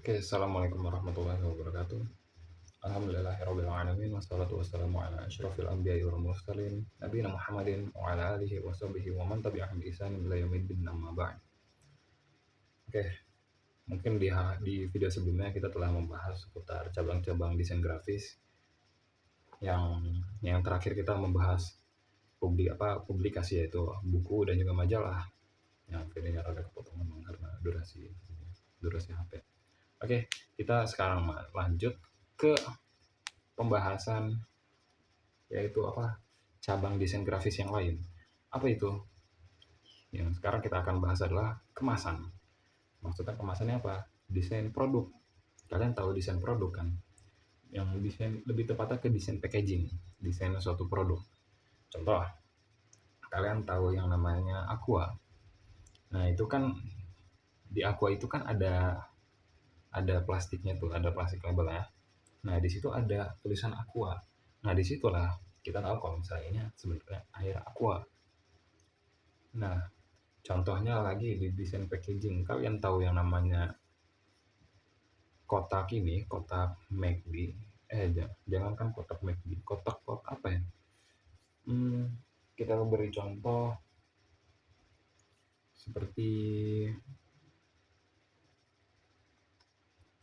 Oke, assalamualaikum warahmatullahi wabarakatuh. Alhamdulillahirabbil alamin wassalatu wassalamu ala asyrofil anbiya'i wal mursalin nabiyina Muhammadin wa ala alihi wa sahbihi wa man tabi'ahum bi ihsanin ila yaumiddin amma ba'd. Oke, mungkin di video sebelumnya kita telah membahas seputar cabang-cabang desain grafis yang terakhir kita membahas publikasi, yaitu buku dan juga majalah. Yang videonya rada kepotong memang karena durasi HP. Oke, kita sekarang lanjut ke pembahasan, yaitu cabang desain grafis yang lain. Apa itu? Yang sekarang kita akan bahas adalah kemasan. Maksudnya kemasannya apa? Desain produk. Kalian tahu desain produk kan? Yang desain, lebih tepatnya ke desain packaging, desain suatu produk. Contoh, kalian tahu yang namanya Aqua. Nah, itu kan di Aqua itu kan ada plastiknya tuh, ada plastik labelnya. Nah, di situ ada tulisan Aqua. Nah, disitulah kita tahu kalau misalnya ini sebenarnya air Aqua. Nah, contohnya lagi di desain packaging, kalian tahu yang namanya kotak McD. Jangankan kotak McD, kotak apa ya? Kita beri contoh seperti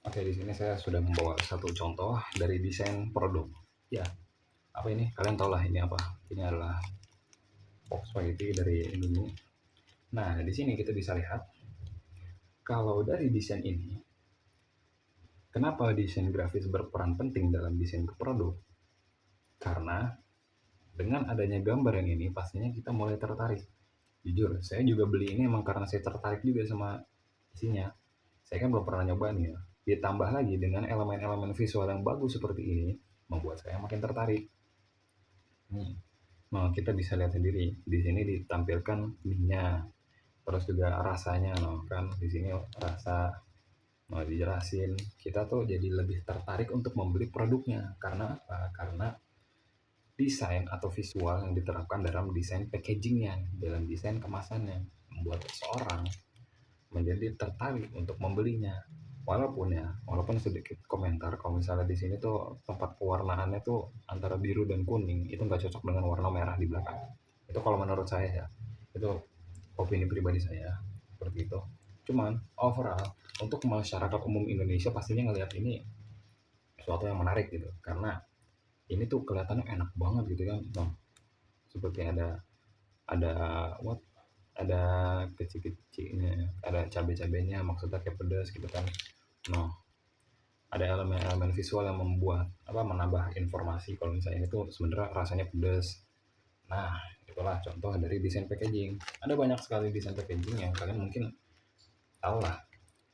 Oke, di sini saya sudah membawa satu contoh dari desain produk. Ya, apa ini? Kalian tahu lah ini apa? Ini adalah box spaghetti dari Indomie. Nah, di sini kita bisa lihat kalau dari desain ini, kenapa desain grafis berperan penting dalam desain produk? Karena dengan adanya gambar yang ini, pastinya kita mulai tertarik. Jujur, saya juga beli ini emang karena saya tertarik juga sama isinya. Saya kan belum pernah nyoba nih ya. Ditambah lagi dengan elemen-elemen visual yang bagus seperti ini, membuat saya makin tertarik. Nah, kita bisa lihat sendiri di sini ditampilkan mie-nya, terus juga rasanya, kan di sini rasa dijelasin. Kita tuh jadi lebih tertarik untuk membeli produknya. Karena apa? Karena desain atau visual yang diterapkan dalam desain packagingnya, dalam desain kemasannya, membuat seseorang menjadi tertarik untuk membelinya. Walaupun sedikit komentar kalau misalnya di sini tuh tempat pewarnaannya tuh antara biru dan kuning, itu nggak cocok dengan warna merah di belakang. Itu kalau menurut saya ya, itu opini pribadi saya seperti itu. Cuman overall untuk masyarakat umum Indonesia pastinya ngelihat ini sesuatu yang menarik gitu, karena ini tuh kelihatannya enak banget gitu kan. Nah, seperti ada what ada kecil-kecilnya, ada cabai-cabainya, maksudnya kayak pedas gitu kan. Nah, ada elemen-elemen visual yang menambah informasi kalau misalnya itu sebenarnya rasanya pedas. Nah, itulah contoh dari desain packaging. Ada banyak sekali desain packaging yang kalian mungkin tahu lah,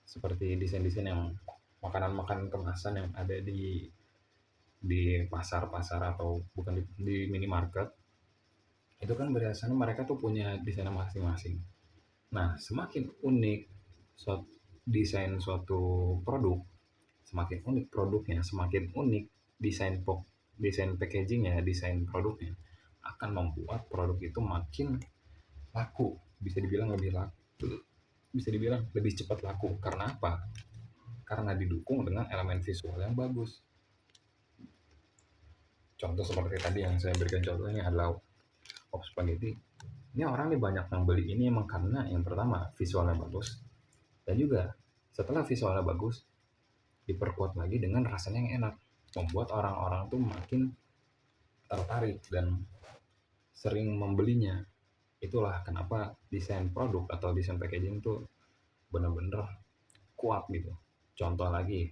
seperti desain-desain yang makanan-makanan kemasan yang ada di pasar-pasar atau bukan di minimarket. Itu kan biasanya mereka tuh punya desain masing-masing. Nah, semakin unik desain suatu produk, semakin unik produknya, semakin unik desain packagingnya, desain produknya, akan membuat produk itu makin laku. Bisa dibilang lebih cepat laku. Karena apa? Karena didukung dengan elemen visual yang bagus. Contoh seperti tadi yang saya berikan contohnya adalah pop spaghetti. Ini orang nih banyak yang beli ini emang karena yang pertama visualnya bagus, dan juga setelah visualnya bagus diperkuat lagi dengan rasanya yang enak, membuat orang-orang tuh makin tertarik dan sering membelinya. Itulah kenapa desain produk atau desain packaging tuh bener-bener kuat gitu. Contoh lagi,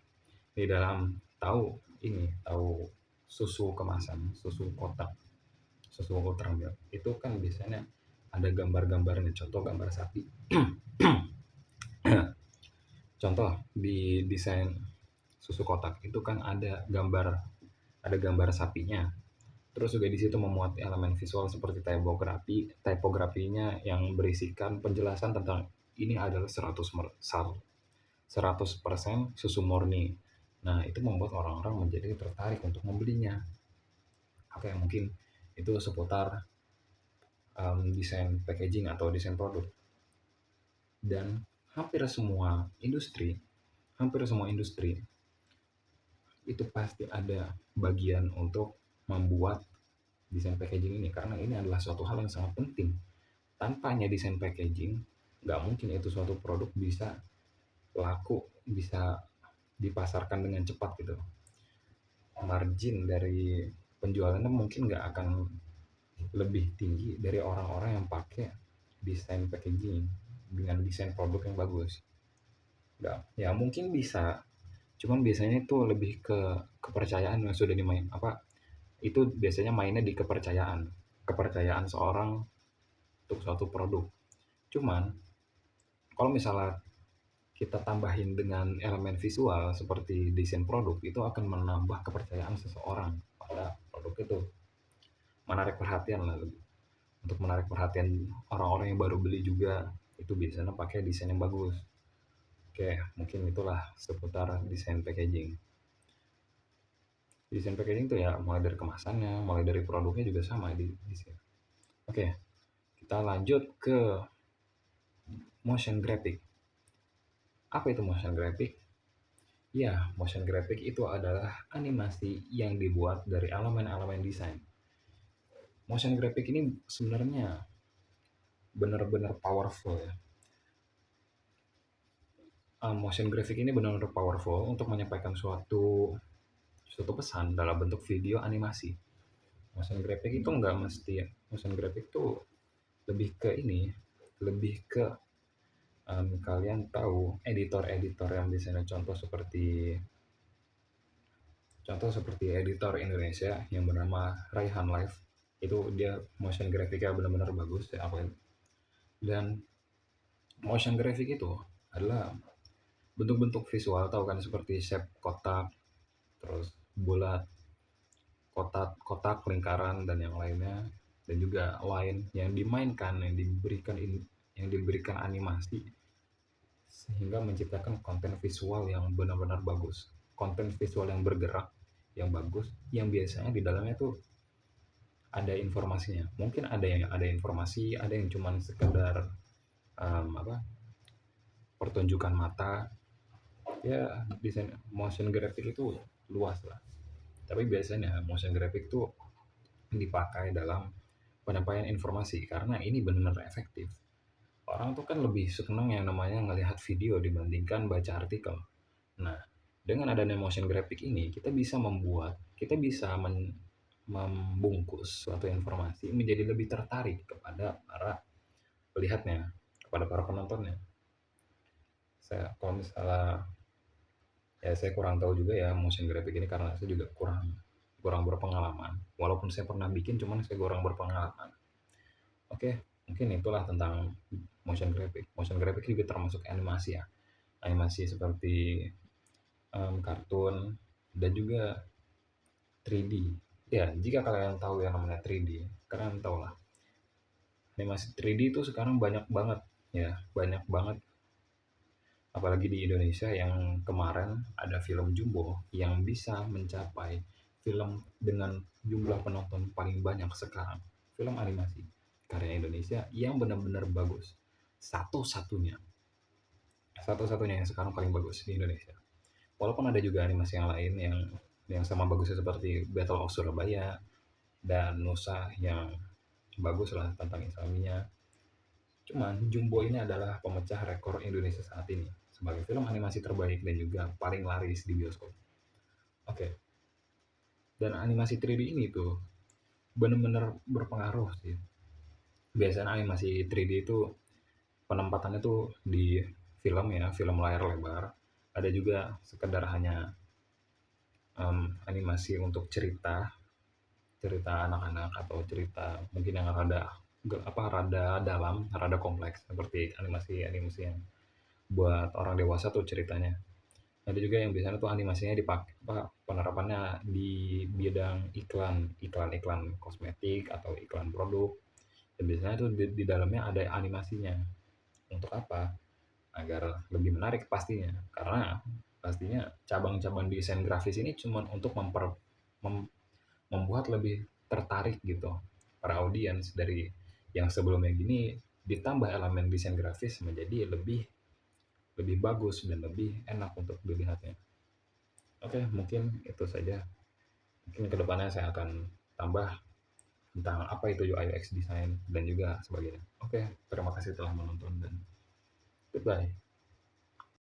di dalam tahu susu kemasan, susu kotak, susu ultramilk, itu kan biasanya ada gambar-gambarnya, contoh gambar sapi. Contoh di desain susu kotak itu kan ada gambar sapinya. Terus juga di situ memuat elemen visual seperti tipografinya yang berisikan penjelasan tentang ini adalah 100% susu murni. Nah, itu membuat orang-orang menjadi tertarik untuk membelinya. Oke, mungkin itu seputar desain packaging atau desain produk. Dan hampir semua industri, hampir semua industri itu pasti ada bagian untuk membuat desain packaging ini, karena ini adalah suatu hal yang sangat penting. Tanpanya desain packaging, nggak mungkin itu suatu produk bisa laku, bisa dipasarkan dengan cepat gitu. Margin dari penjualannya mungkin nggak akan lebih tinggi dari orang-orang yang pakai desain packaging dengan desain produk yang bagus. Nggak, ya mungkin bisa, cuman biasanya itu lebih ke kepercayaan yang sudah dimain apa, itu biasanya mainnya di kepercayaan seorang untuk suatu produk. Cuman kalau misalnya kita tambahin dengan elemen visual seperti desain produk, itu akan menambah kepercayaan seseorang pada produk itu, menarik perhatian lah, untuk menarik perhatian orang-orang yang baru beli juga itu biasanya pakai desain yang bagus. Oke, mungkin itulah seputar desain packaging. Desain packaging tuh ya mulai dari kemasannya, mulai dari produknya juga sama di desain. Oke, kita lanjut ke motion graphic. Apa itu motion graphic? Ya, motion graphic itu adalah animasi yang dibuat dari elemen-elemen desain. Motion graphic ini sebenarnya benar-benar powerful ya. Motion graphic ini benar-benar powerful untuk menyampaikan suatu pesan dalam bentuk video animasi. Motion graphic itu nggak mesti ya. Motion graphic itu lebih ke ini, lebih ke kalian tahu editor-editor yang biasanya contoh seperti editor Indonesia yang bernama Raihan Live, itu dia motion graphicnya benar-benar bagus ya, apa. Dan motion graphic itu adalah bentuk-bentuk visual, tahu kan, seperti shape kotak, terus bulat, kotak, lingkaran, dan yang lainnya, dan juga lain yang dimainkan, yang diberikan animasi sehingga menciptakan konten visual yang benar-benar bagus, konten visual yang bergerak, yang bagus, yang biasanya di dalamnya tuh ada informasinya. Mungkin ada informasi, ada yang cuman sekedar pertunjukan mata. Ya, desain motion graphic itu luas lah. Tapi biasanya motion graphic tuh dipakai dalam penyampaian informasi karena ini benar-benar efektif. Orang tuh kan lebih senang yang namanya ngelihat video dibandingkan baca artikel. Nah, dengan adanya motion graphic ini, kita bisa membungkus suatu informasi menjadi lebih tertarik kepada para pelihatnya, kepada para penontonnya. Kalau misalnya, ya saya kurang tahu juga ya motion graphic ini karena saya juga kurang berpengalaman. Walaupun saya pernah bikin, cuman saya kurang berpengalaman. Oke, mungkin itulah tentang motion graphic. Motion graphic juga termasuk animasi ya. Animasi seperti kartun dan juga 3D. Ya, jika kalian tahu yang namanya 3D, kalian tahu lah. Animasi 3D itu sekarang banyak banget ya, banyak banget. Apalagi di Indonesia yang kemarin ada film Jumbo yang bisa mencapai film dengan jumlah penonton paling banyak sekarang. Film animasi karya Indonesia yang benar-benar bagus. Satu-satunya yang sekarang paling bagus di Indonesia. Walaupun ada juga animasi yang lain yang sama bagusnya seperti Battle of Surabaya dan Nusa yang bagus lah tentang Islaminya. Cuman Jumbo ini adalah pemecah rekor Indonesia saat ini sebagai film animasi terbaik dan juga paling laris di bioskop. Oke. Dan animasi 3D ini tuh benar-benar berpengaruh sih. Biasanya animasi 3D itu penempatannya tuh di film ya, film layar lebar. Ada juga sekedar hanya animasi untuk cerita anak-anak atau cerita mungkin yang rada dalam, rada kompleks seperti animasi yang buat orang dewasa tuh ceritanya. Ada juga yang biasanya tuh animasinya dipakai penerapannya di bidang iklan kosmetik atau iklan produk. Dan biasanya tuh di dalamnya ada animasinya. Untuk apa? Agar lebih menarik pastinya. Karena pastinya cabang-cabang desain grafis ini cuma untuk membuat lebih tertarik gitu para audiens dari yang sebelumnya gini, ditambah elemen desain grafis menjadi lebih lebih bagus dan lebih enak untuk dilihatnya. Oke, mungkin itu saja. Mungkin kedepannya saya akan tambah tentang apa itu UI UX design dan juga sebagainya. Oke, terima kasih telah menonton dan goodbye.